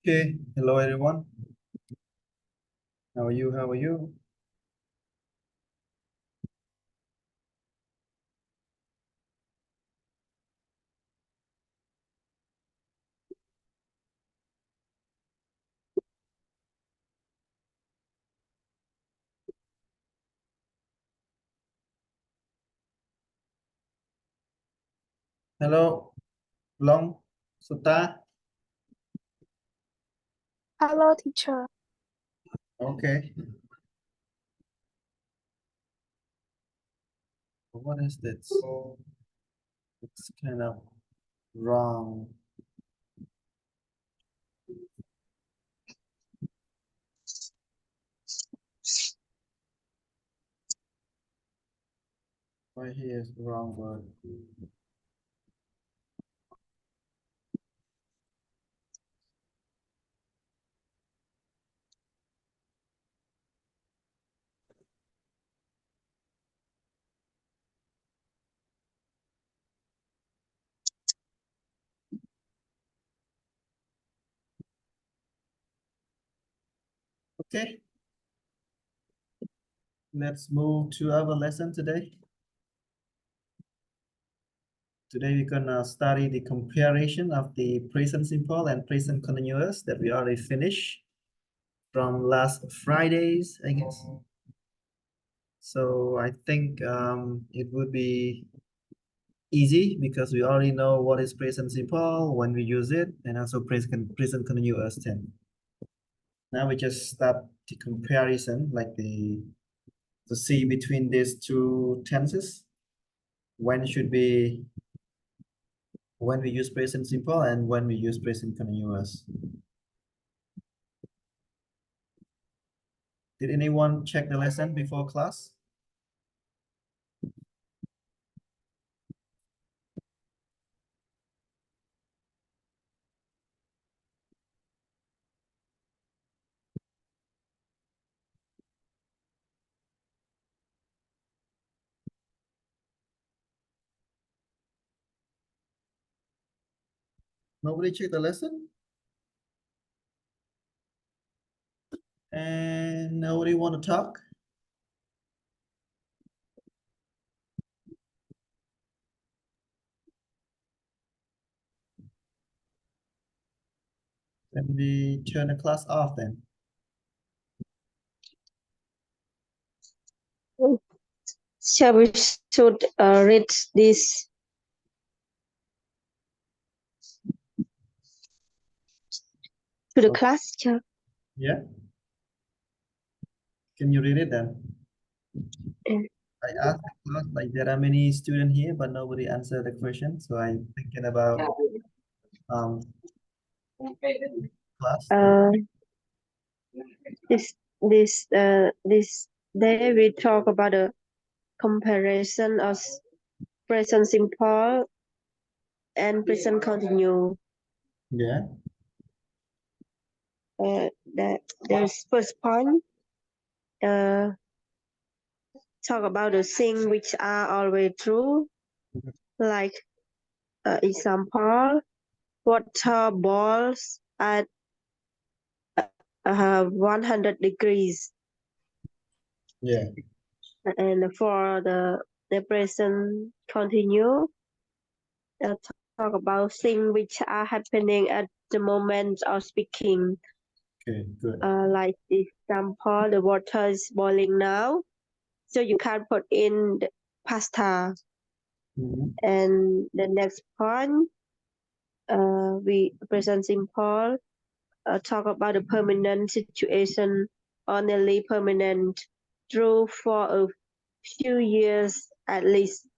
Okay, hello everyone. How are you? How are you? Hello, Long, Sutta. Hello, teacher. Okay. What is this? It's kind of wrong. Why here is the wrong word? Okay, let's move to our lesson today. Today we're gonna study the comparison of the present simple and present continuous that we already finished from last Fridays, I guess. So I think it would be easy because we already know what is present simple when we use it, and also present continuous tense. Now we just start the comparison, like to see between these two tenses when should be when we use present simple and when we use present continuous. Did anyone check the lesson before class? Nobody checked the lesson? And nobody want to talk? Then we turn the class off then. Shall we should read this to the class? Yeah. Can you read it then? Mm. I asked the class, like there are many students here, but nobody answered the question. So I'm thinking about um class. Uh, this day we talk about the comparison of present simple and present continue. Yeah. That there's first point. Uh, talk about the things which are always true, like example, water boils at 100 degrees. Yeah. And for the present continue, talk about things which are happening at the moment of speaking. Okay, good. Like example, the water is boiling now, so you can put in the pasta. Mhm. And the next point, we present simple, talk about the permanent situation or nearly permanent, true for a few years at least.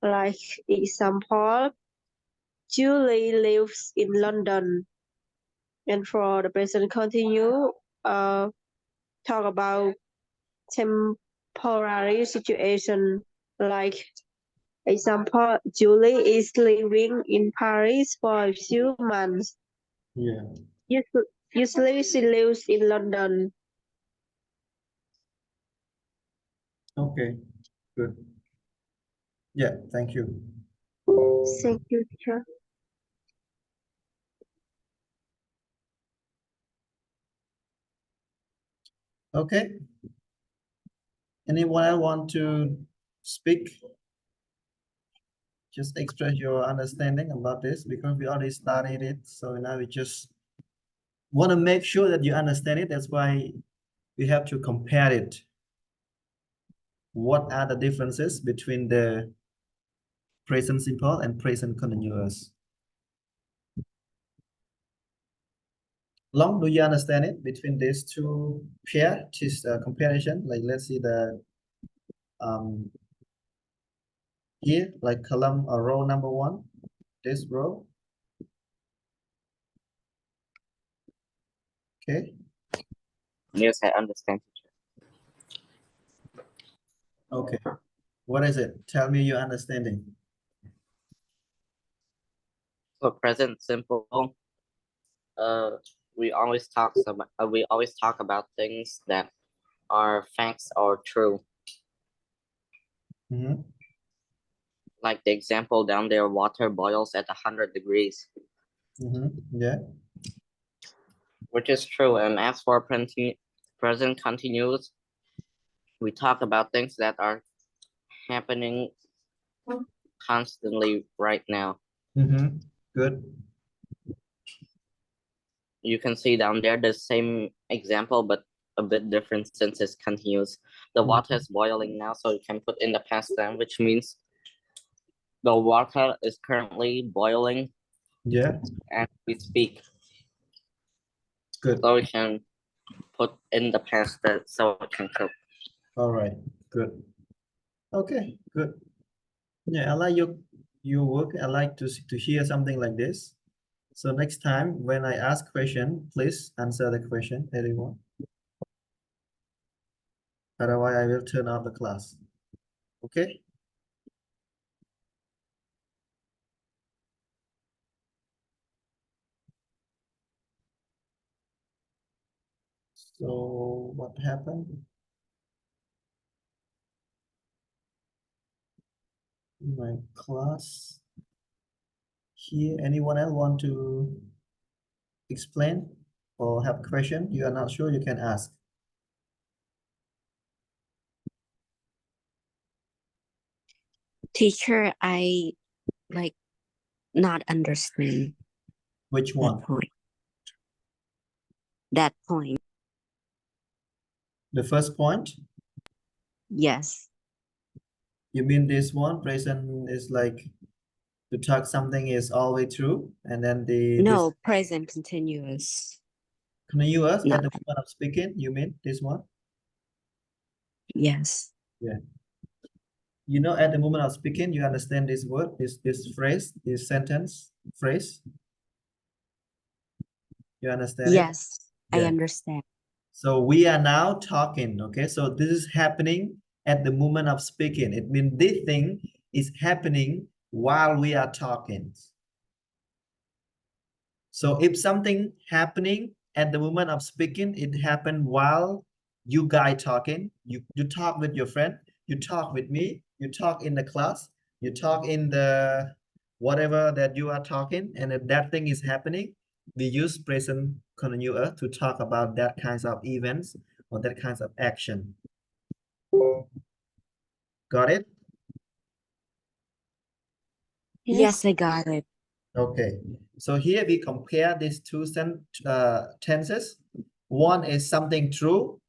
Like example, Julie lives in London. And for the present continue, talk about temporary situation. Like example, Julie is living in Paris for a few months. Yeah. Usually she lives in London. Okay, good. Yeah, thank you. Thank you, teacher. Okay. Anyone else want to speak? Just express your understanding about this because we already studied it. So now we just want to make sure that you understand it. That's why we have to compare it. What are the differences between the present simple and present continuous? Long, do you understand it between these two pair, this comparison? Like let's see the um here, like column or row number 1, this row. Okay, Yes, I understand, teacher. okay. What is it? Tell me your understanding. So present simple. Uh, we always talk about things that are facts or true. Mm-hmm. Like the example down there, water boils at 100 degrees, Mm-hmm. Yeah. which is true. And as for present continuous, we talk about things that are happening constantly right now. Mm-hmm. Good. You can see down there the same example, but a bit different since it's continuous. The water is boiling now, so you can put in the past tense, which means the water is currently boiling Yeah. as we speak. Good. So we can put in the past tense so it can cook. All right. Good. Okay. Good. Yeah, I like your work. I like to hear something like this. So next time when I ask question, please answer the question, everyone. Otherwise, I will turn off the class. Okay? So what happened? In my class here, anyone else want to explain or have question? You are not sure, you can ask. Teacher, I like not understand Which that one? point. That point. The first point? Yes. You mean this one? Present is like to talk something is always true, and then this No, present continuous. continuous No. at the moment of speaking. You mean this one? Yes. Yeah. You know, at the moment of speaking, you understand this word, this phrase, this sentence phrase. You understand it? Yes. I Yeah. understand. So we are now talking. Okay. So this is happening at the moment of speaking. It means this thing is happening while we are talking. So if something happening at the moment of speaking, it happened while you guys talking. You talk with your friend, you talk with me, you talk in the class, you talk in the whatever that you are talking, and if that thing is happening, we use present continuous to talk about that kinds of events or that kinds of action. Got it? Yes, I got it. Okay, so here we compare these two tenses. One is something true,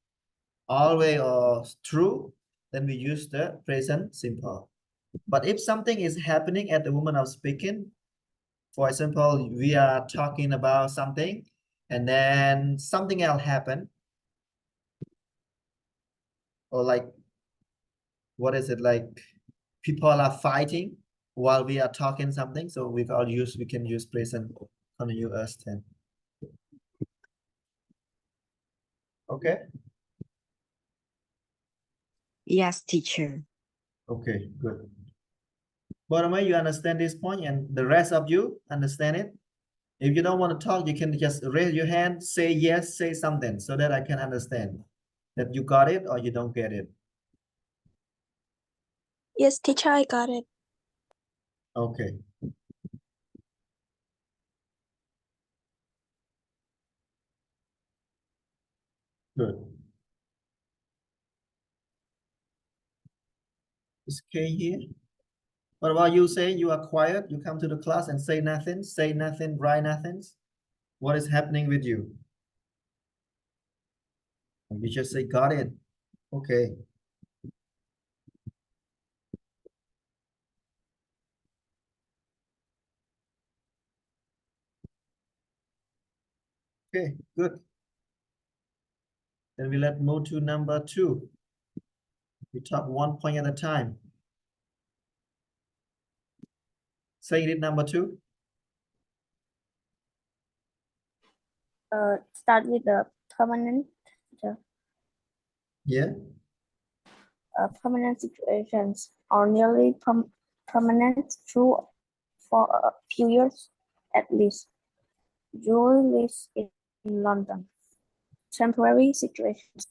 always or true, then we use the present simple. But if something is happening at the moment of speaking, for example, we are talking about something and then something else happened, or like, what is it, like people are fighting while we are talking something, so we can use present continuous tense. Okay. Yes, teacher. Okay, good. Bottom, you understand this point, and the rest of you understand it? If you don't want to talk, you can just raise your hand, say yes, say something so that I can understand that you got it or you don't get it. Yes, teacher, I got it. Okay. Good. Is K here? What about you say you are quiet? You come to the class and say nothing, write nothing. What is happening with you? You just say got it. Okay. Okay, good. Then we let's move to number 2. We talk 1 point at a time. Say it number 2. Start with the permanent. Yeah. Permanent situations are nearly permanent through for a few years at least. Julie lives in London. Temporary situations.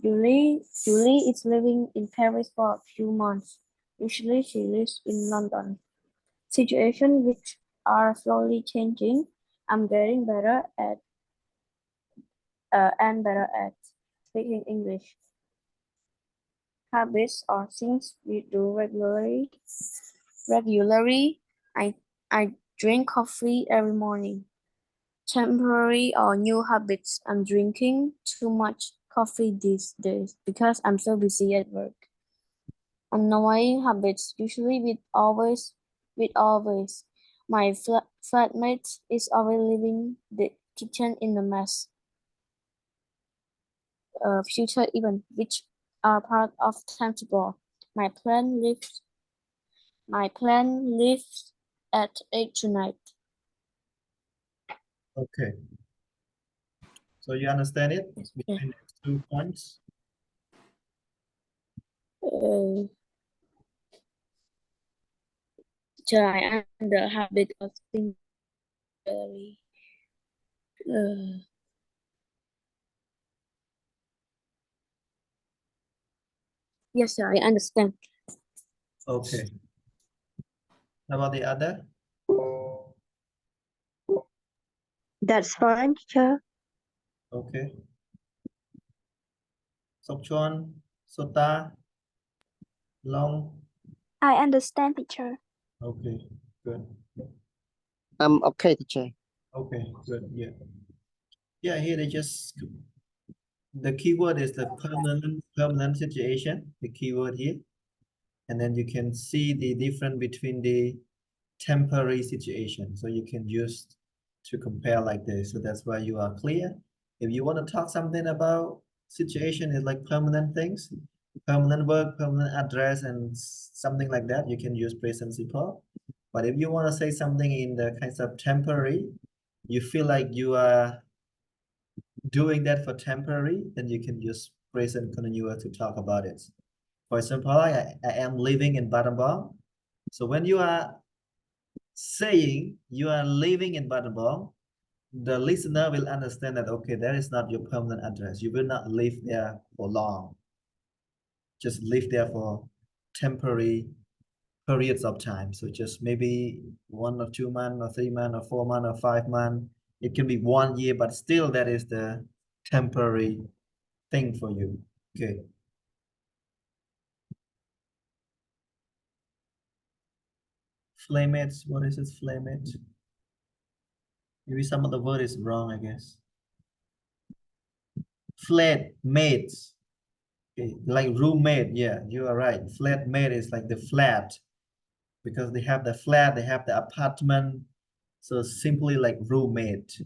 Julie is living in Paris for a few months. Usually she lives in London. Situations which are slowly changing. I'm getting better at speaking English. Habits are things we do regularly. I drink coffee every morning. Temporary or new habits. I'm drinking too much coffee these days because I'm so busy at work. Annoying habits, usually with always. My flatmate is always leaving the kitchen in a mess. Future events which are part of timetable. My plan leaves at 8 tonight. Okay. So you understand it between these 2 points? I am the habit of thinking very. Yes, sir, I understand. Okay. How about the other? That's fine, teacher. Okay. Sokchon, Sota, Long. I understand, teacher. Okay, good. Okay, teacher. Okay, good. Yeah. Yeah, here they just the keyword is the permanent situation, the keyword here. And then you can see the difference between the temporary situation. So you can use to compare like this. So that's why you are clear. If you want to talk something about situation is like permanent things, permanent work, permanent address, and something like that, you can use present simple. But if you want to say something in the kinds of temporary, you feel like you are doing that for temporary, then you can use present continuous to talk about it. For example, I am living in Battambang. So when you are saying you are living in Battambang, the listener will understand that, okay, that is not your permanent address. You will not live there for long. Just live there for temporary periods of time. So just maybe 1 or 2 months or 3 months or 4 months or 5 months. It can be 1 year, but still that is the temporary thing for you. Okay. Flammates, what is it, flammate? Maybe some of the word is wrong, I guess. Flatmates. Okay, like roommate, yeah, you are right. Flatmate is like the flat. Because they have the flat, they have the apartment. So simply like roommate.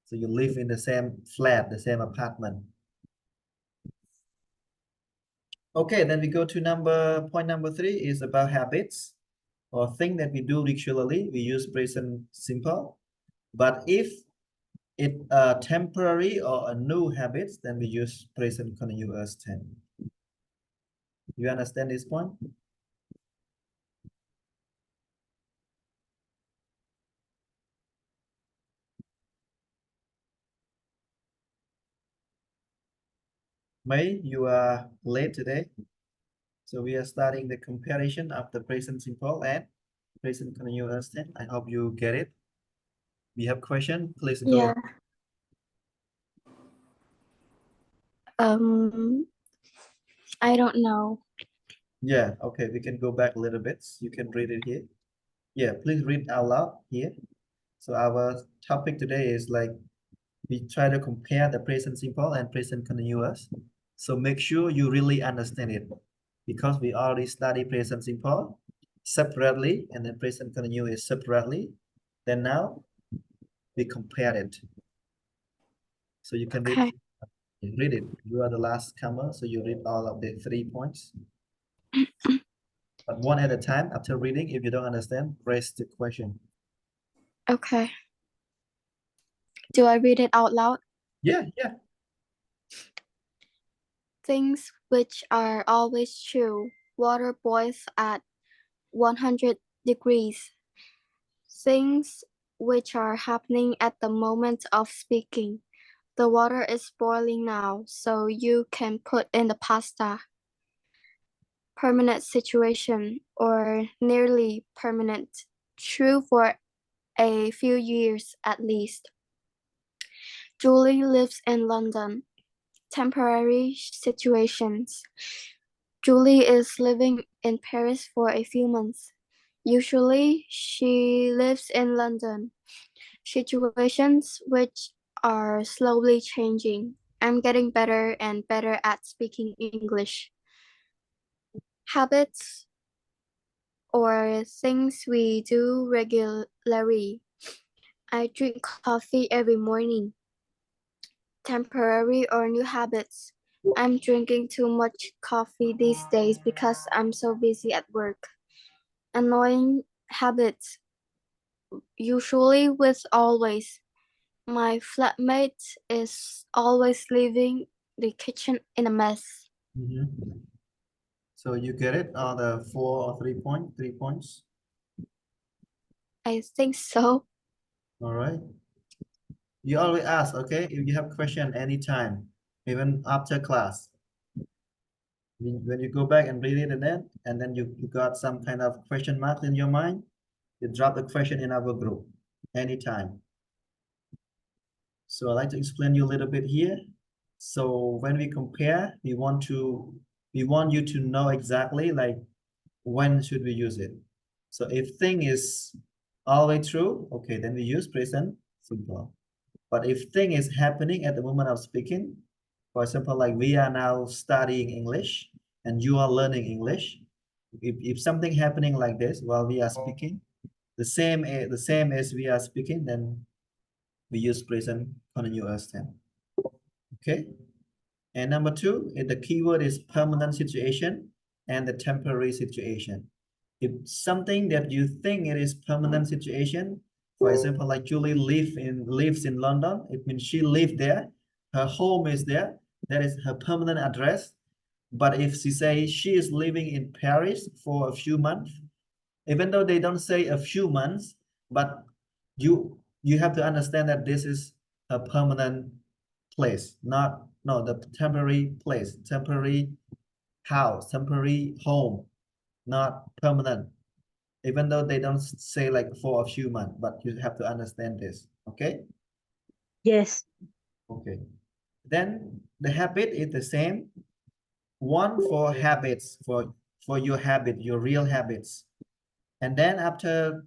So you live in the same flat, the same apartment. Okay, then we go to point number 3 is about habits or thing that we do regularly. We use present simple. But if it temporary or a new habits, then we use present continuous tense. You understand this point? May, you are late today. So we are starting the comparison of the present simple and present continuous tense. I hope you get it. We have question, please go. Yeah. I don't know. Yeah, okay, we can go back a little bit. You can read it here. Yeah, please read out loud here. So our topic today is like we try to compare the present simple and present continuous. So make sure you really understand it because we already study present simple separately and then present continuous separately. Then now we compare it. So you can Okay. read it. You are the last comer, so you read all of the 3 points. But one at a time. After reading, if you don't understand, raise the question. Okay. Do I read it out loud? Yeah, yeah. Things which are always true. Water boils at 100 degrees. Things which are happening at the moment of speaking. The water is boiling now, so you can put in the pasta. Permanent situation or nearly permanent. True for a few years at least. Julie lives in London. Temporary situations. Julie is living in Paris for a few months. Usually, she lives in London. Situations which are slowly changing. I'm getting better and better at speaking English. Habits or things we do regularly. I drink coffee every morning. Temporary or new habits. I'm drinking too much coffee these days because I'm so busy at work. Annoying habits. Usually with always. My flatmate is always leaving the kitchen in a mess. Mhm. So you get it? All the 4 or 3 points. I think so. All right. You always ask, okay? If you have question anytime, even after class. When you go back and read it and then you got some kind of question mark in your mind, you drop the question in our group anytime. So I'd like to explain you a little bit here. So when we compare, we want you to know exactly like when should we use it. So if thing is always true, okay, then we use present simple. But if thing is happening at the moment of speaking, for example, like we are now studying English and you are learning English. If something happening like this while we are speaking, the same as we are speaking, then we use present continuous tense. Okay. And number 2, the keyword is permanent situation and the temporary situation. If something that you think it is permanent situation, for example, like Julie lives in London, it means she lived there, her home is there, that is her permanent address. But if she says she is living in Paris for a few months, even though they don't say a few months, but you have to understand that this is a permanent place, not no the temporary place, temporary house, temporary home, not permanent. Even though they don't say like for a few months, but you have to understand this. Okay. Yes. Okay. Then the habit is the same. One for habits, for your habit, your real habits. And then after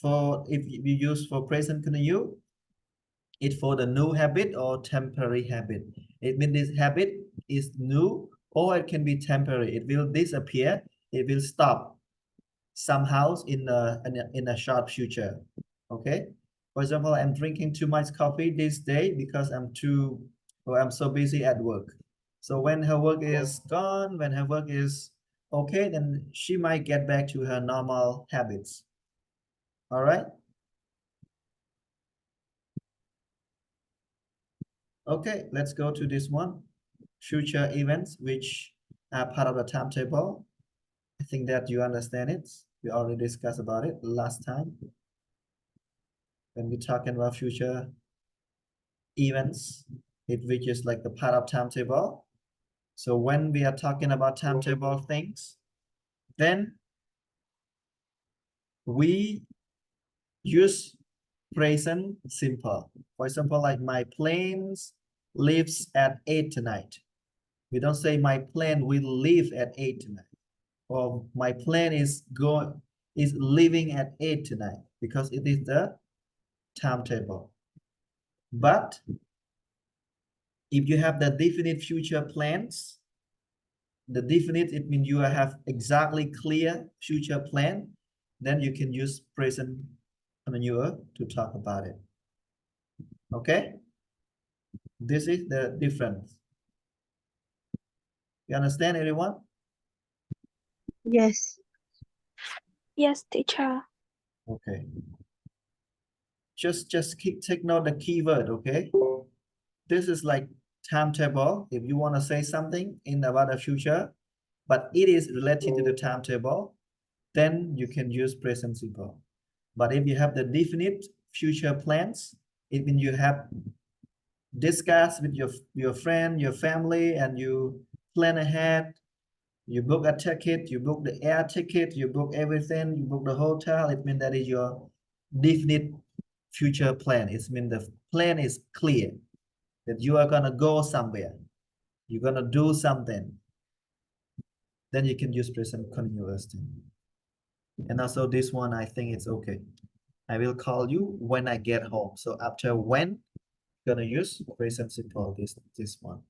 for if you use for present continuous, it for the new habit or temporary habit. It means this habit is new or it can be temporary. It will disappear. It will stop somehow in a short future. Okay. For example, I'm drinking too much coffee this day because I'm so busy at work. So when her work is gone, when her work is okay, then she might get back to her normal habits. All right. Okay, let's go to this one. Future events which are part of the timetable. I think that you understand it. We already discussed about it last time when we're talking about future events, which is like the part of timetable. So when we are talking about timetable things, then we use present simple. For example, like my planes leaves at 8 tonight. We don't say my plane will leave at 8 tonight. or my plan is leaving at 8 tonight, because it is the timetable. But if you have the definite future plans, the definite, it means you have exactly clear future plan, then you can use present continuous to talk about it. Okay, this is the difference. You understand, everyone? Yes. Yes, teacher. Okay, just take note the keyword. Okay, this is like timetable. If you want to say something in about the future, but it is related to the timetable, then you can use present simple. But if you have the definite future plans, it means you have discussed with your friend, your family, and you plan ahead. You book a ticket, you book the air ticket, you book everything, you book the hotel. It means that is your definite future plan. It means the plan is clear, that you are gonna go somewhere, you're gonna do something. Then you can use present continuous tense. And also this one, I think it's okay. I will call you when I get home. So after when, gonna use present simple, this one.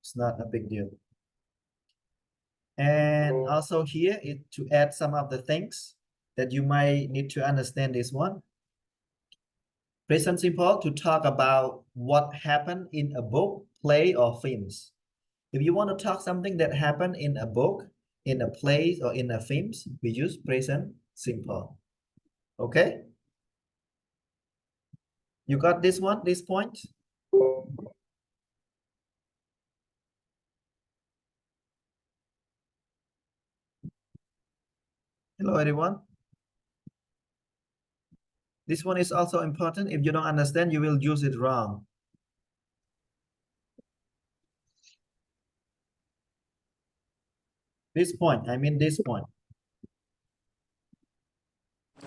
It's not a big deal. And also here, to add some of the things that you might need to understand this one. Present simple to talk about what happened in a book, play, or films. If you want to talk something that happened in a book, in a play, or in a films, we use present simple. Okay? You got this one, this point? Hello, everyone. This one is also important. If you don't understand, you will use it wrong. This point, I mean this point.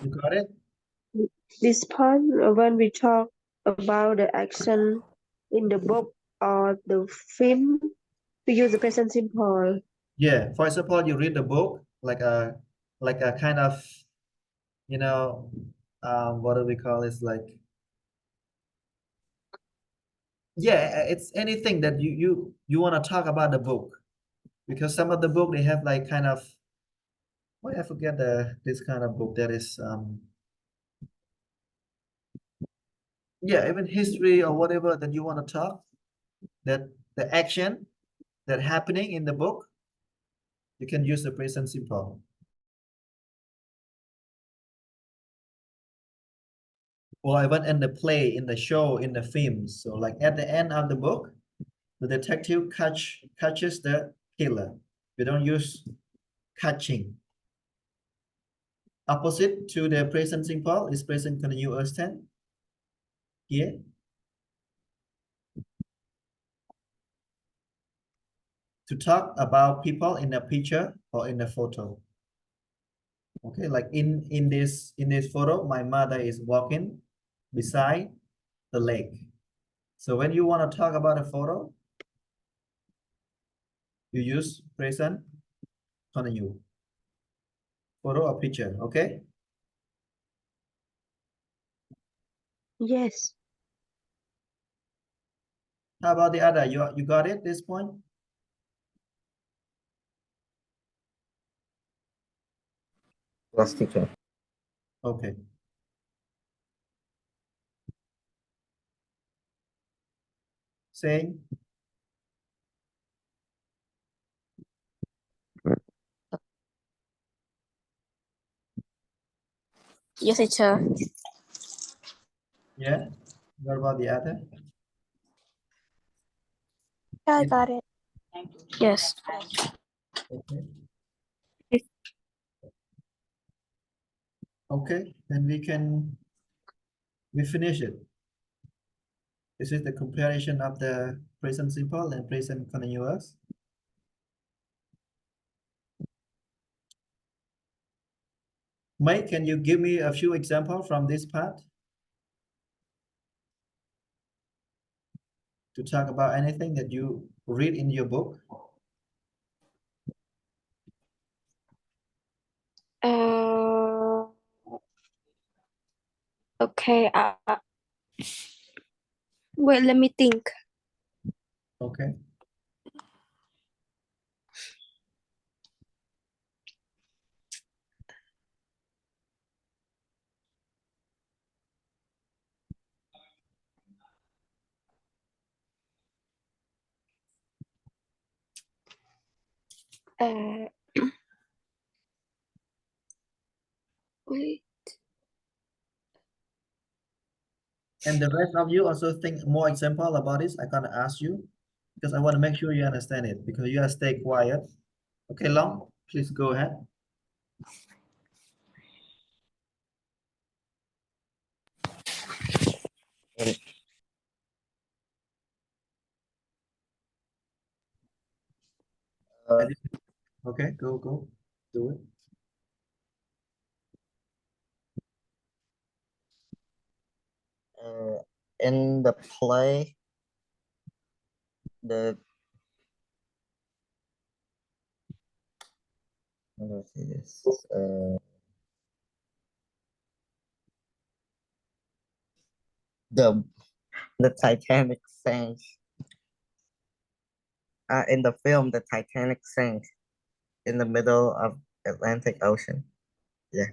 You got it? This point, when we talk about the action in the book or the film, we use the present simple. Yeah. For example, you read the book like a kind of, you know, what do we call it? Like, yeah, it's anything that you want to talk about the book, because some of the book they have like kind of, why I forget this kind of book that is yeah, even history or whatever that you want to talk, that the action that happening in the book, you can use the present simple. Or even in the play, in the show, in the films. So like at the end of the book, the detective catches the killer. We don't use catching. Opposite to the present simple is present continuous tense. Here. To talk about people in a picture or in a photo. Okay, like in this photo, my mother is walking beside the lake. So when you want to talk about a photo, you use present continuous. Photo or picture, okay? Yes. How about the other? You got it, this point? Yes, teacher. Okay. Saying, Yes, teacher. yeah. What about the other? I Yes. got it. Yes. Okay. Okay, then we finish it. This is the comparison of the present simple and present continuous. Mike, can you give me a few examples from this part? To talk about anything that you read in your book? Uh, okay. Wait, let me think. Okay. Uh, wait. And the rest of you also think more example about this. I gonna ask you because I want to make sure you understand it because you have stay quiet. Okay, Long, please go ahead. Uh, Okay, go, do it. in the play, the how do I say this? The the Titanic sank. In the film, the Titanic sank in the middle of Atlantic Ocean. Yeah.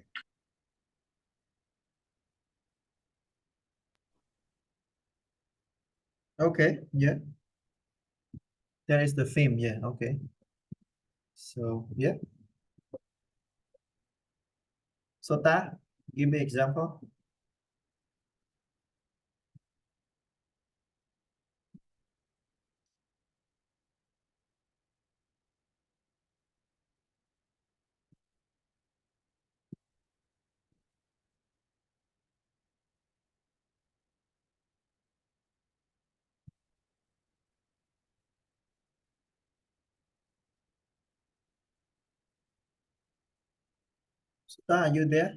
Okay, yeah. That is the theme, yeah, okay. So, yeah. So, Ta, give me example. So, Ta, are you there?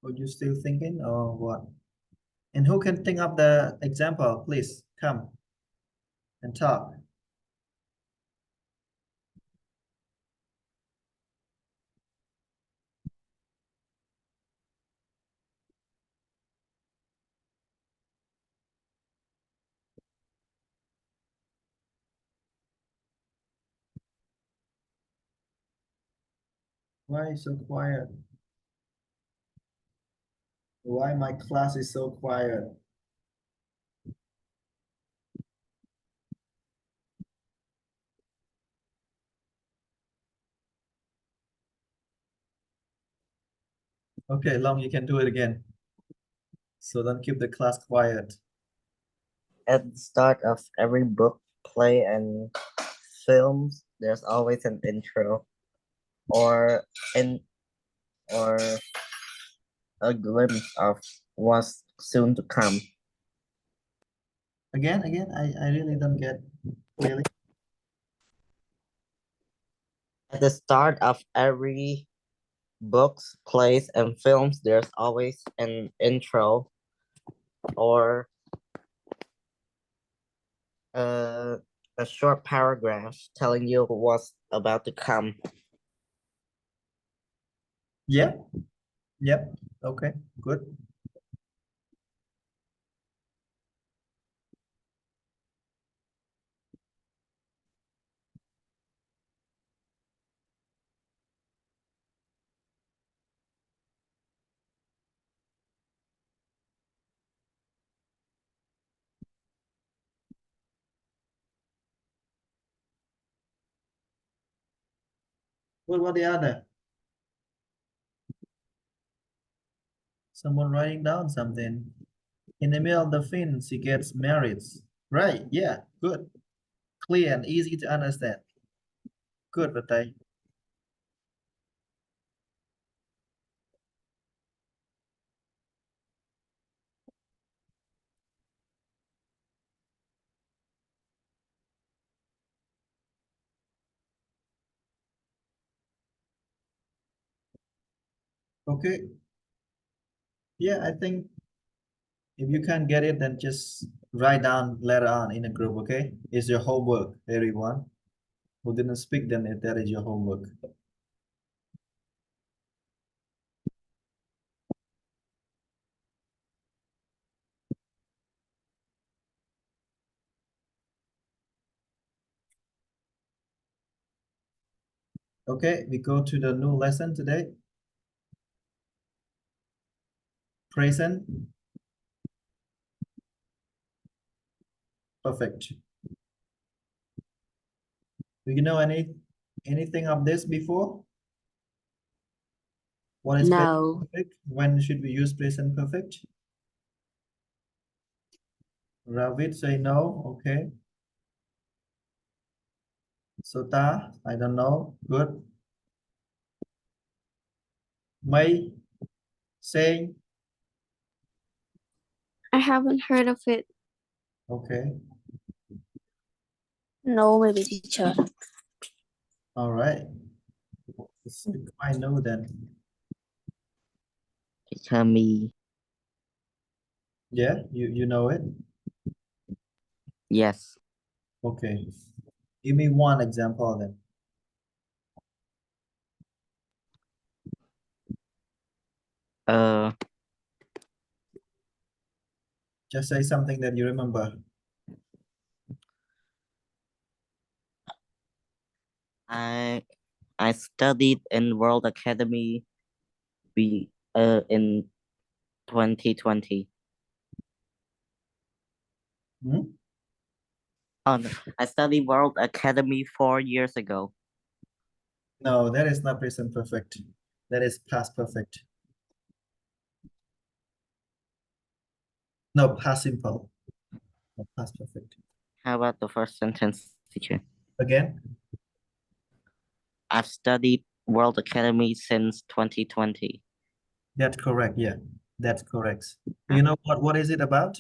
Or you still thinking or what? And who can think of the example, please come and talk. Why so quiet? Why my class is so quiet? Okay, Long, you can do it again. So don't keep the class quiet. At the start of every book, play, and films, there's always an intro, or in or a glimpse of what's soon to come. Again, I really don't get clearly. At the start of every books, plays, and films, there's always an intro or a short paragraph telling you what's about to come. Yep, yep, okay, good. What about the other? Someone writing down something. In the middle of the film, she gets married. Right, yeah, good. Clear and easy to understand. Good, Batai. Okay. Yeah, I think if you can't get it, then just write down later on in a group, okay? It's your homework, everyone. Who didn't speak, then that is your homework. Okay, we go to the new lesson today. Present perfect. Do you know anything of this before? What is present No. perfect? When should we use present perfect? Ravid say no. Okay. Sota, I don't know. Good. May say I haven't heard of it. okay. No, maybe teacher. All right. I know then. Teacher me. Yeah, you know it. Yes. Okay. Give me one example then. Uh, Just say something that you remember. I studied in World Academy in 2020. Hmm? Oh no, I studied World Academy 4 years ago. No, that is not present perfect. That is past perfect. No, past simple. No, past perfect. How about the first sentence, teacher? Again, I've studied World Academy since 2020. that's correct. Yeah, that's correct. Do you know what is it about?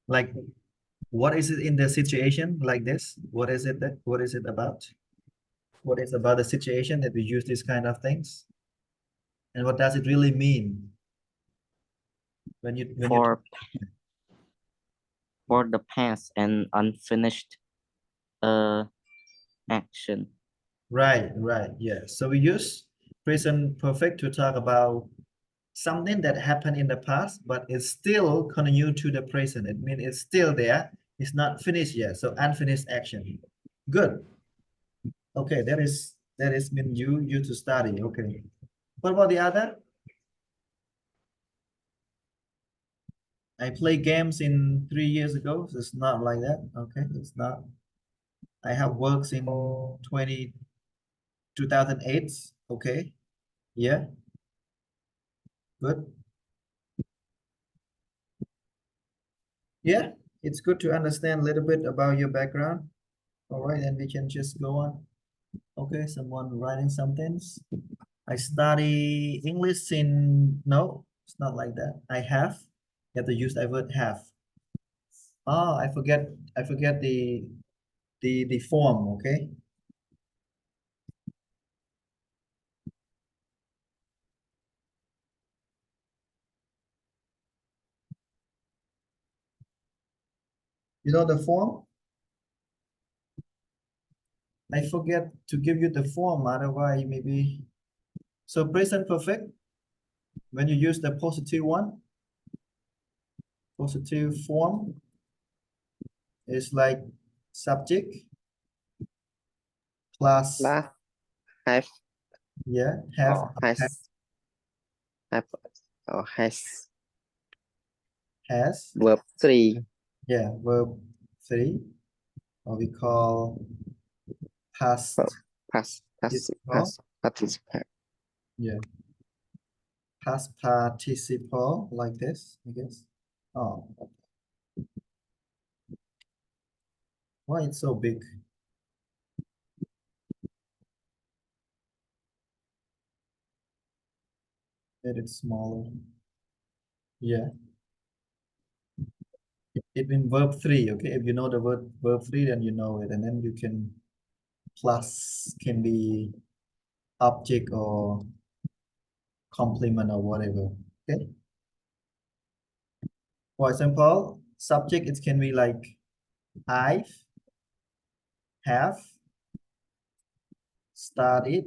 Like, what is it in the situation like this? What is it about? What is about the situation that we use these kind of things? And what does it really mean when you For the past and unfinished action. right, yeah. So we use present perfect to talk about something that happened in the past, but it's still continue to the present. It means it's still there. It's not finished yet. So unfinished action. Good. Okay, that is mean you to study. Okay. What about the other? I play games in 3 years ago. So it's not like that. Okay, it's not. I have works in 2008. Okay. Yeah. Good. Yeah, it's good to understand a little bit about your background. All right, and we can just go on. Okay, someone writing something. I study English in, no, it's not like that. I have, you have to use the word have. Oh, I forget the form, okay? You know the form? I forget to give you the form, otherwise maybe. So present perfect, when you use the positive one, positive form is like subject plus, Last have yeah, have, or have or has, verb 3. yeah, verb 3, or we call past Past participle, participle. yeah, past participle like this, I guess. Oh, why it's so big? Get it smaller. Yeah. It means verb 3, okay? If you know the word verb 3, then you know it, and then you can plus can be object or complement or whatever. Okay. For example, subject it can be like I've have studied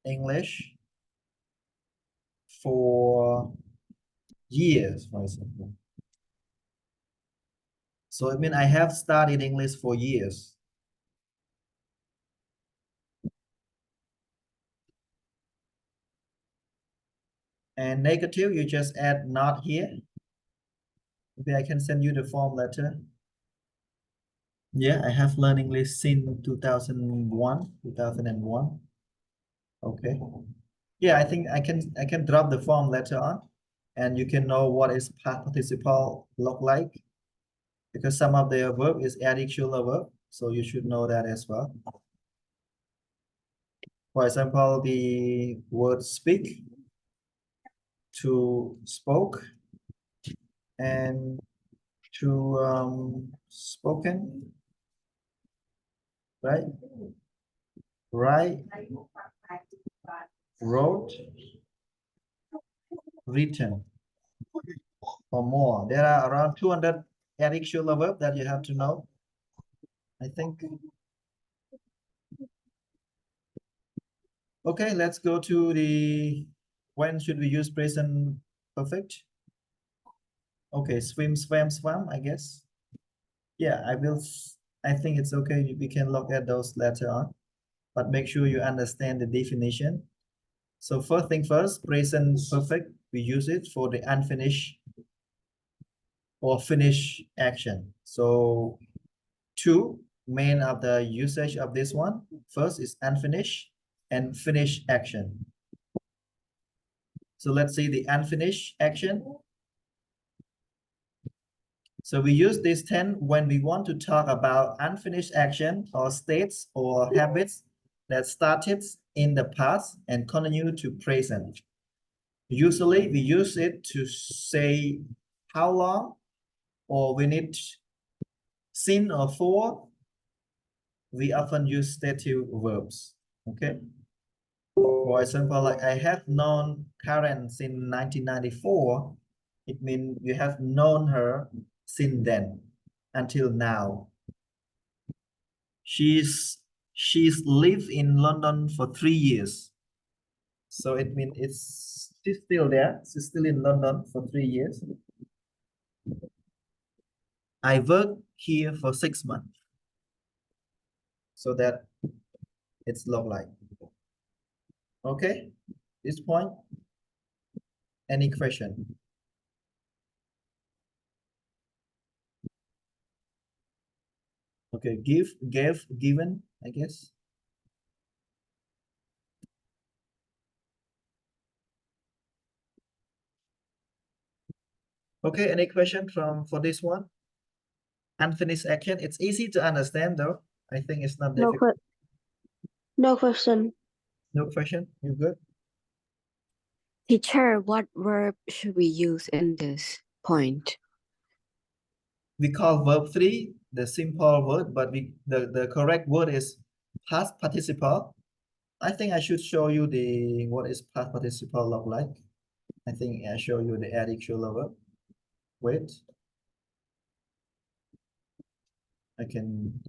English for years, for example. So it means I have studied English for years. And negative, you just add not here. Maybe I can send you the form letter. Yeah, I have learned English since 2001. Okay. Yeah, I think I can drop the form later on, and you can know what is past participle look like, because some of the verb is additional verb, so you should know that as well. For example, the word speak, to spoke, and to spoken, right? Write, wrote, written, or more. There are around 200 additional verbs that you have to know, I think. Okay, let's go to the when should we use present perfect? Okay, swim, swam, swam, I guess. Yeah, I think it's okay. We can look at those later on, but make sure you understand the definition. So first thing first, present perfect, we use it for the unfinished or finished action. So two main of the usage of this one. First is unfinished and finished action. So let's see the unfinished action. So we use this tense when we want to talk about unfinished action or states or habits that started in the past and continue to present. Usually we use it to say how long, or when it since or for. We often use stative verbs. Okay. For example, like I have known Karen since 1994. It means you have known her since then until now. She's lived in London for 3 years. So it means she's still there. She's still in London for 3 years. I worked here for 6 months. So that it's look like. Okay, this point. Any question? Okay, give, gave, given, I guess. Okay, any question for this one? Unfinished action. It's easy to understand though. I think it's not No, difficult. no question. No question? You good? Teacher, what verb should we use in this point? We call verb 3 the simple word, but the correct word is past participle. I think I should show you the what is past participle look like. I think I show you the additional verb. Wait. I can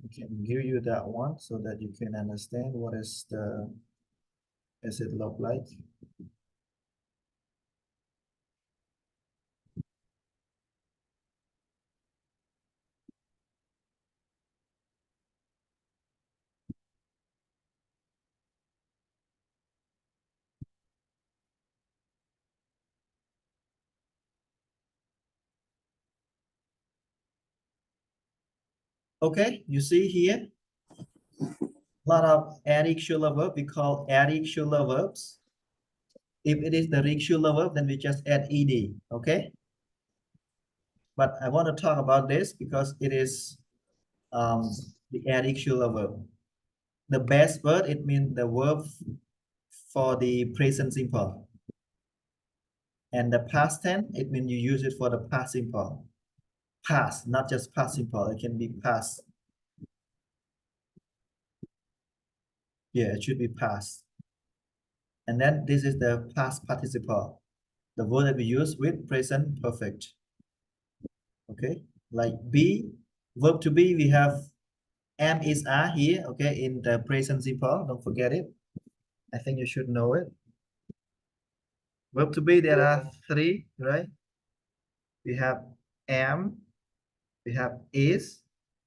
give you that one so that you can understand what is does it look like. Okay, you see here, a lot of additional verb we call additional verbs. If it is the regular verb, then we just add ed. Okay. But I want to talk about this because it is the additional verb. The best word, it means the verb for the present simple. And the past tense, it means you use it for the past simple. Past, not just past simple. It can be past. Yeah, it should be past. And then this is the past participle, the word that we use with present perfect. Okay, like be, verb to be, we have am, is, are here. Okay, in the present simple, don't forget it. I think you should know it. Verb to be, there are 3, right? We have am, We have is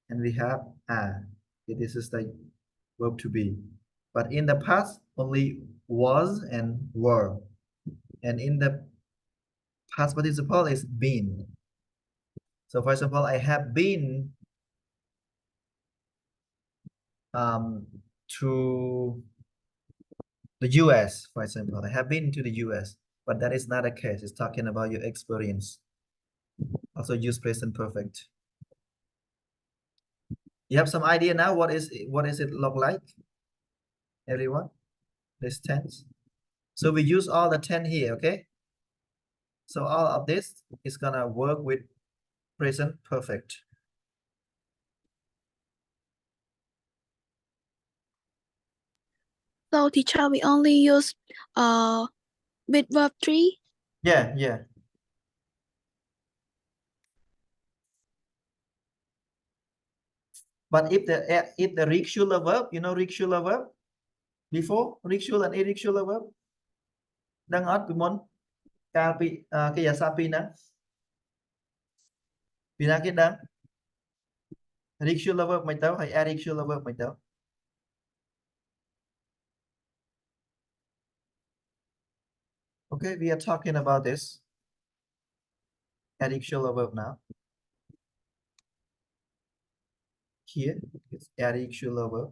and we have are. Okay, this is the verb to be. But in the past, only was and were. And in the past participle is been. So for example, I have been to the US, for example. I have been to the US, but that is not the case. It's talking about your experience. Also use present perfect. You have some idea now what is it look like? Everyone? This tense. So we use all the 10 here, okay? So all of this is gonna work with present perfect. So teacher, we only use with verb 3. Yeah. But if the regular verb, you know regular verb? Before regular and irregular verb? Đang ởពីមុនកាលពីកិរិយាសព្ទពីរហ្នឹងពីណាគេដឹង regular verb មិនទៅហើយ irregular verb មិនទៅ Okay, we are talking about this irregular verb now. Here it's irregular verb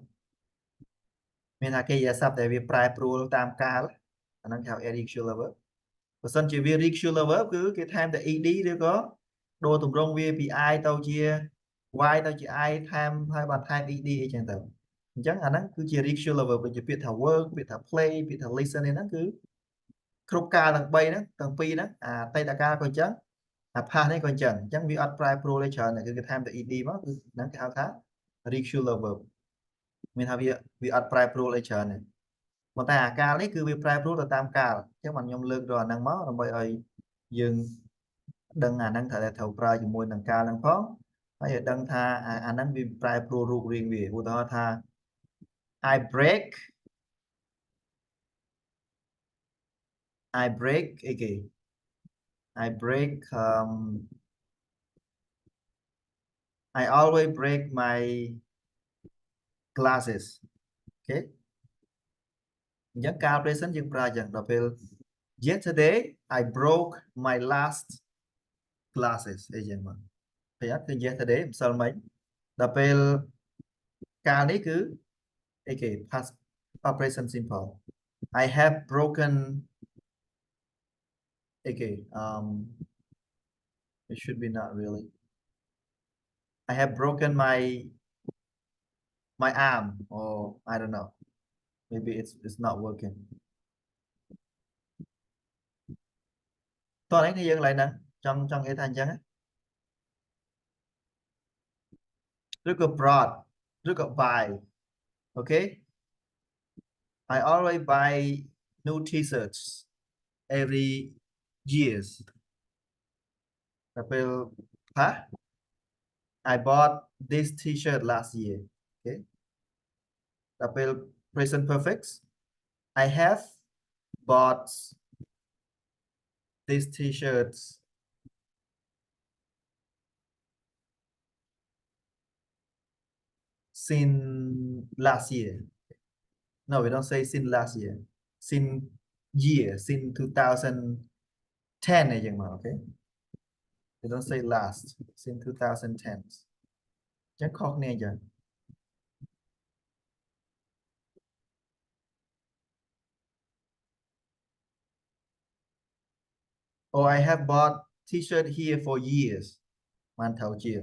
មានថាកិរិយាសព្ទដែលវាប្រែប្រួលតាមកាលអាហ្នឹងគេហៅ irregular verb បើសិនជាវា regular verb គឺគេថែមតែ ed ឬក៏ដូរទម្រង់វាពី I ទៅជា Y ទៅជា I ថែមហើយបានថែម ed អីចឹងទៅអញ្ចឹងអាហ្នឹងគឺជា regular verb ដូចជាពាក្យថា work ពាក្យថា play ពាក្យថា listen ហ្នឹងគឺគ្រប់កាលទាំង3ហ្នឹងទាំងពីរហ្នឹងអាអតីតកាលក៏អញ្ចឹងអា past នេះក៏អញ្ចឹងវាអត់ប្រែប្រួលទេច្រើនគឺគេថែមតែ ed មកគឺហ្នឹងគេហៅថា regular verb មានថាវាអត់ប្រែប្រួលអីច្រើនទេប៉ុន្តែអាកាលនេះគឺវាប្រែប្រួលទៅតាមកាលអញ្ចឹងបានខ្ញុំលើករកអាហ្នឹងមកដើម្បីឲ្យយើងដឹងអាហ្នឹងត្រូវប្រើជាមួយនឹងកាលហ្នឹងផងហើយឲ្យដឹងថាអាហ្នឹងវាប្រែប្រួលរូបរាងវាឧទាហរណ៍ថា I break អីគេ I break I always break my glasses okay អញ្ចឹងកាល present យើងប្រើយ៉ាងដល់ពេល yesterday I broke my last glasses អីចឹងមកពេលអត់គឺ yesterday ម្សិលមិញដល់ពេលកាលនេះគឺអីគេ past present simple I have broken អីគេ it should be not really I have broken my arm or I don't know maybe it's not working តោះនេះយើងឡើងហ្នឹងចង់និយាយថាអញ្ចឹងឬក៏ brought ឬក៏ buy okay I always buy new t-shirts every years ដល់ពេល huh I bought this t-shirt last year okay ដល់ពេល present perfect I have bought these t-shirts since last year no we don't say since last year since 2010 អីចឹងមក okay we don't say last since 2010 ចឹងខុសគ្នាអញ្ចឹង Oh, I have bought t-shirt here for years បានត្រូវជា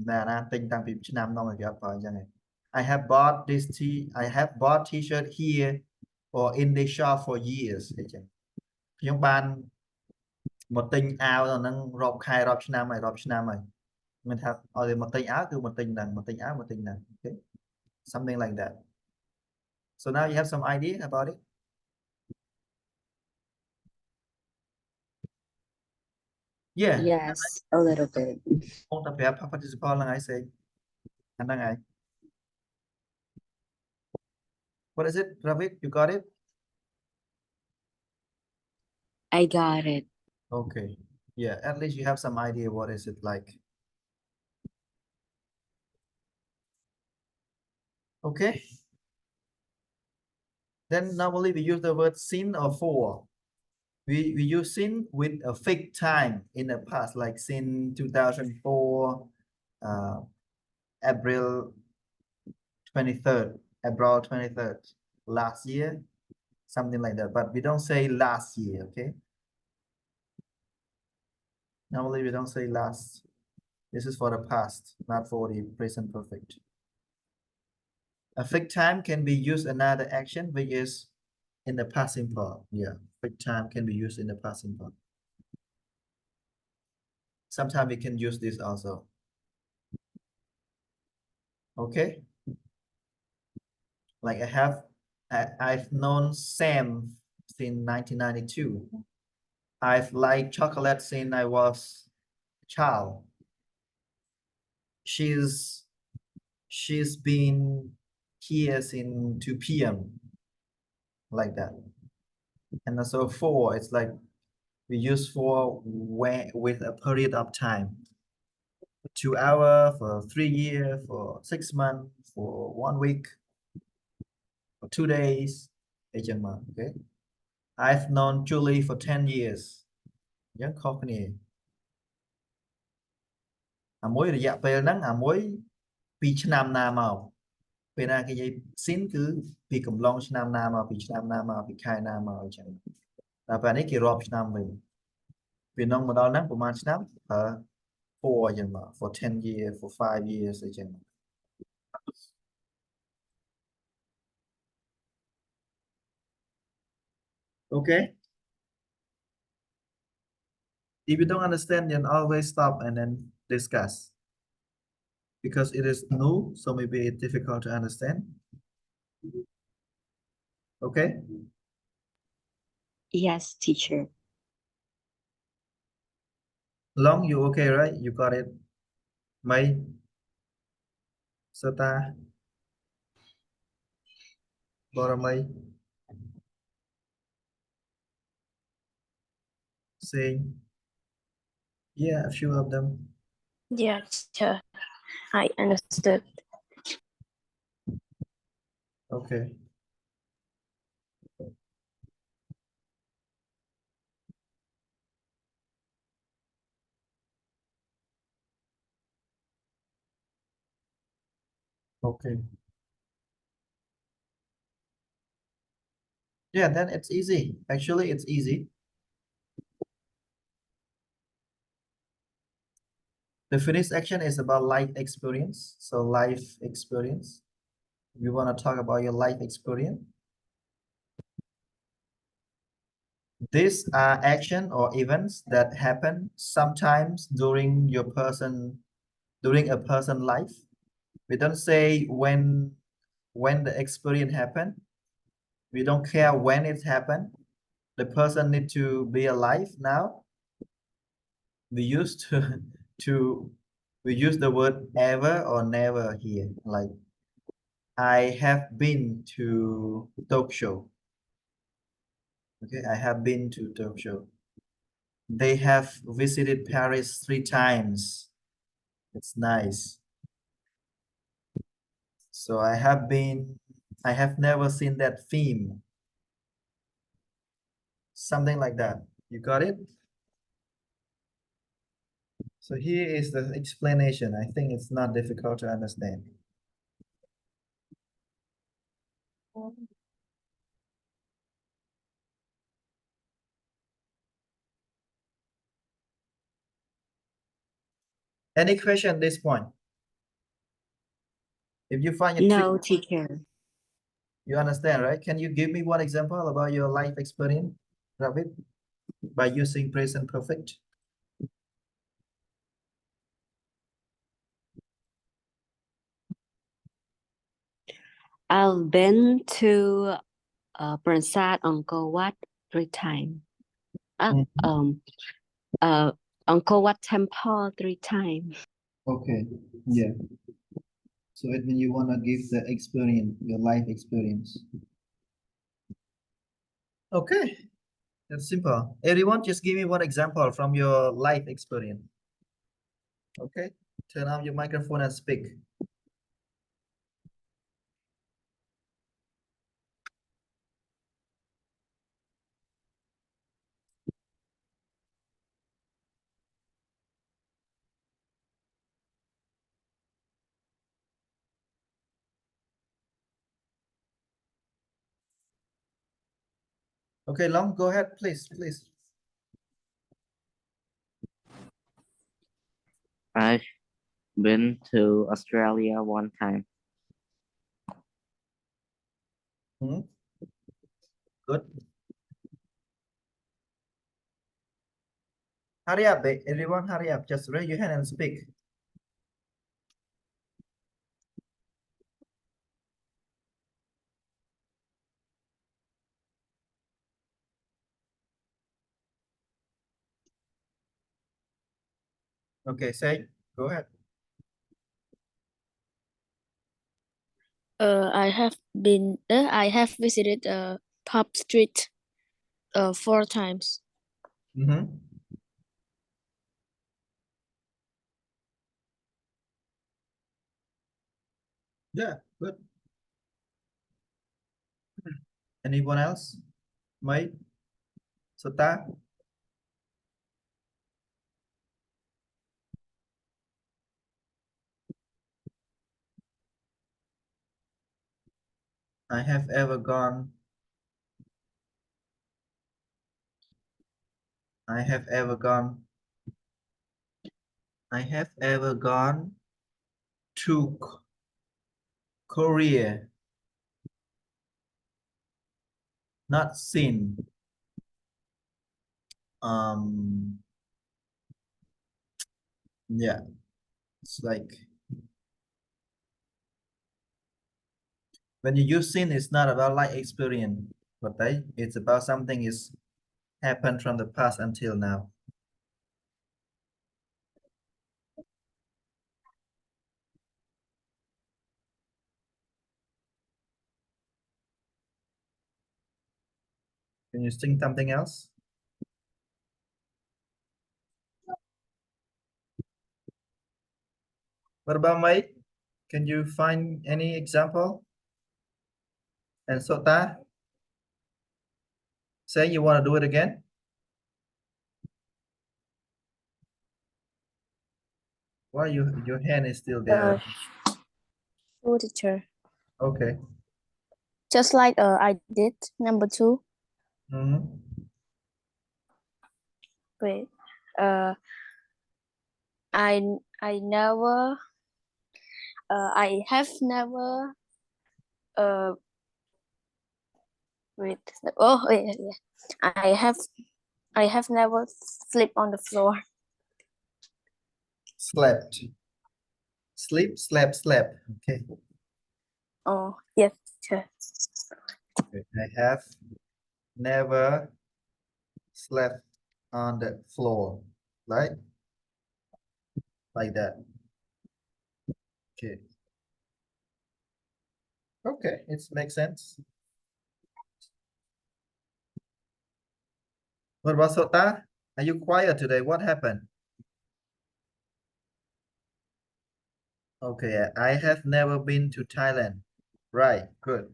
ណាទិញតាំងពីឆ្នាំនោះមកគេអត់ប្រើអញ្ចឹងឯង I have bought t-shirt here or in the shop for years អីចឹងខ្ញុំបានមកទិញអាវនៅហ្នឹងរាប់ខែរាប់ឆ្នាំហើយមានថាឲ្យមកទិញអាវគឺមកទិញហ្នឹងមកទិញអាវមកទិញហ្នឹង okay something like that so now you have some idea about it yeah Yes, a little bit. បងតែប្រាប់ participle ហ្នឹងហើយសេអាហ្នឹងហើយ What is it Ravid you got it I got it. okay yeah at least you have some idea what is it like Okay. Then normally we use the word sin or for. We use sin with a fixed time in the past, like sin 2004, April 23rd, April 23rd, last year, something like that. But we don't say last year, okay? Normally we don't say last. This is for the past, not for the present perfect. A fixed time can be used another action, which is in the past simple. Yeah, fixed time can be used in the past simple. Sometimes we can use this also. Okay. Like I've known Sam since 1992. I've liked chocolate since I was a child. She's been here since 2 p.m. like that. And also for, it's like we use for when with a period of time. 2 hours, for 3 years, for 6 months, for 1 week, for 2 days. Okay. I've known Julie for 10 years. Young company. មួយរយៈពេលហ្នឹងមួយពីឆ្នាំណាមកពេលណាគេនិយាយស៊ីនគឺពីកំឡុងឆ្នាំណាមកពីឆ្នាំណាមកពីខែណាមកអញ្ចឹងដល់ពេលនេះគេរាប់ឆ្នាំវិញពីនងមកដល់ហ្នឹងប្រហែលឆ្នាំfor អញ្ចឹងមក for 10 years for 5 years អញ្ចឹង Okay. If you don't understand, then always stop and then discuss. Because it is new, so maybe it's difficult to understand. Okay. Yes, teacher. Long, you okay, right? You got it. May, Sata, Boramay, saying, yeah, a few of them. Yes, teacher. I understood. Okay. Okay. Yeah, then it's easy. Actually, it's easy. The finished action is about life experience. So life experience. We want to talk about your life experience. These are action or events that happen sometimes during a person life. We don't say when the experience happened. We don't care when it happened. The person need to be alive now. We used we use the word ever or never here. Like I have been to Tokyo. Okay, I have been to Tokyo. They have visited Paris 3 times. It's nice. So I have never seen that film. Something like that. You got it? So here is the explanation. I think it's not difficult to understand. Any question at this point? If you find it No, tricky, teacher. you understand, right? Can you give me one example about your life experience, Ravid, by using present perfect? I've been to Prasad Angkor Wat 3 times. Angkor Wat Temple 3 times. Okay, yeah. So it means you want to give the experience, your life experience. Okay, that's simple. Everyone, just give me one example from your life experience. Okay, turn on your microphone and speak. Okay, Long, go ahead, please. I've been to Australia one time. Hmm? Good. Hurry up, everyone, hurry up. Just raise your hand and speak. Okay, say, go ahead. I have visited Pub Street 4 times. Mm-hmm. Yeah, good. Anyone else? Mai? Sota? I have ever gone. I have ever gone. I have ever gone to Korea. Not seen. Yeah, it's like when you use seen, it's not about like experience, but it's about something is happened from the past until now. Can you think something else? What about Mai? Can you find any example? And Sota, say you want to do it again? Why your hand is still there? Sure, teacher. Okay. Just like I did number 2. Mm-hmm. Wait. I never. I have never. Wait. Oh, yeah. I have never slept on the floor. Slept. Sleep, slept. Okay. Oh, yes, teacher. I have never slept on the floor, right? Like that. Okay. Okay, it makes sense. What about Sota? Are you quiet today? What happened? Okay, I have never been to Thailand. Right, good.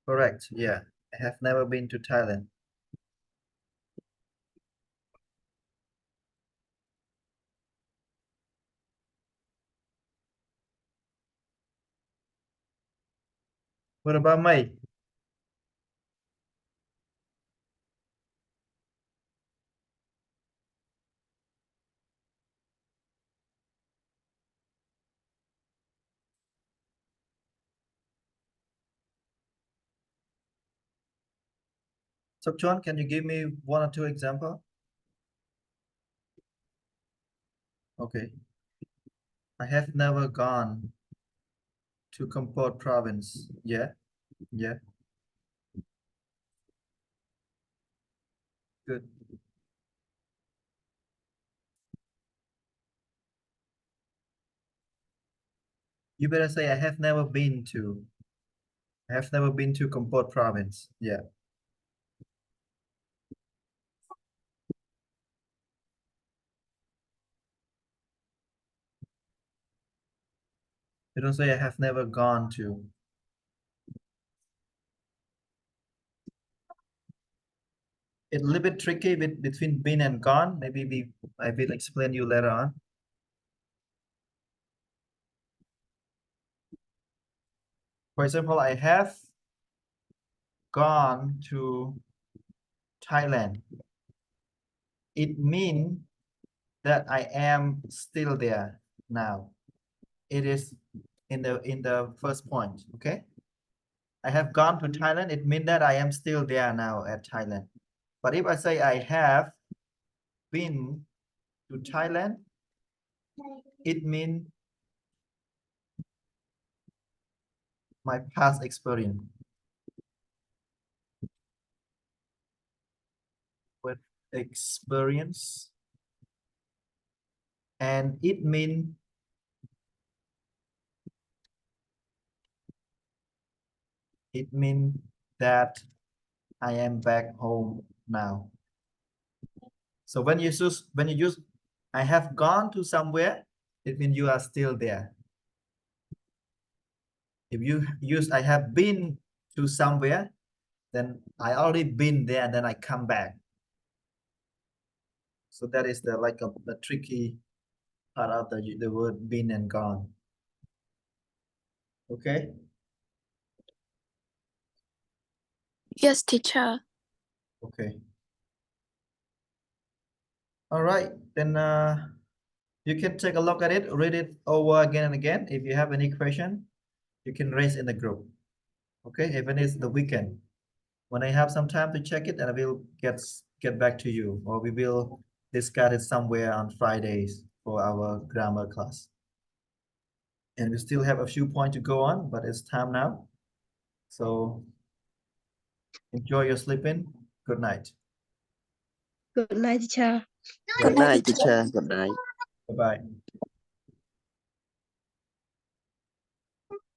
Correct, yeah. I have never been to Thailand. What about Mai? Sokchon, can you give me 1 or 2 example? Okay. I have never gone to Kampot province. Yeah, yeah, good. You better say I have never been to. I have never been to Kampot province. Yeah. You don't say I have never gone to. It's a little bit tricky between been and gone. Maybe I will explain you later on. For example, I have gone to Thailand, it means that I am still there now. It is in the first point, okay? I have gone to Thailand, it means that I am still there now at Thailand. But if I say I have been to Thailand, it means my past experience. With experience, and it means that I am back home now. So when you use I have gone to somewhere, it means you are still there. If you use I have been to somewhere, then I already been there and then I come back. So that is the tricky part of the word been and gone. Okay. Yes, teacher. Okay. All right, then you can take a look at it, read it over again and again. If you have any question, you can raise in the group. Okay, even it's the weekend. When I have some time to check it, and I will get back to you, or we will discuss it somewhere on Fridays for our grammar class. And we still have a few points to go on, but it's time now. So enjoy your sleeping. Good night. Good night, teacher. Good night, teacher. Good night. Bye-bye.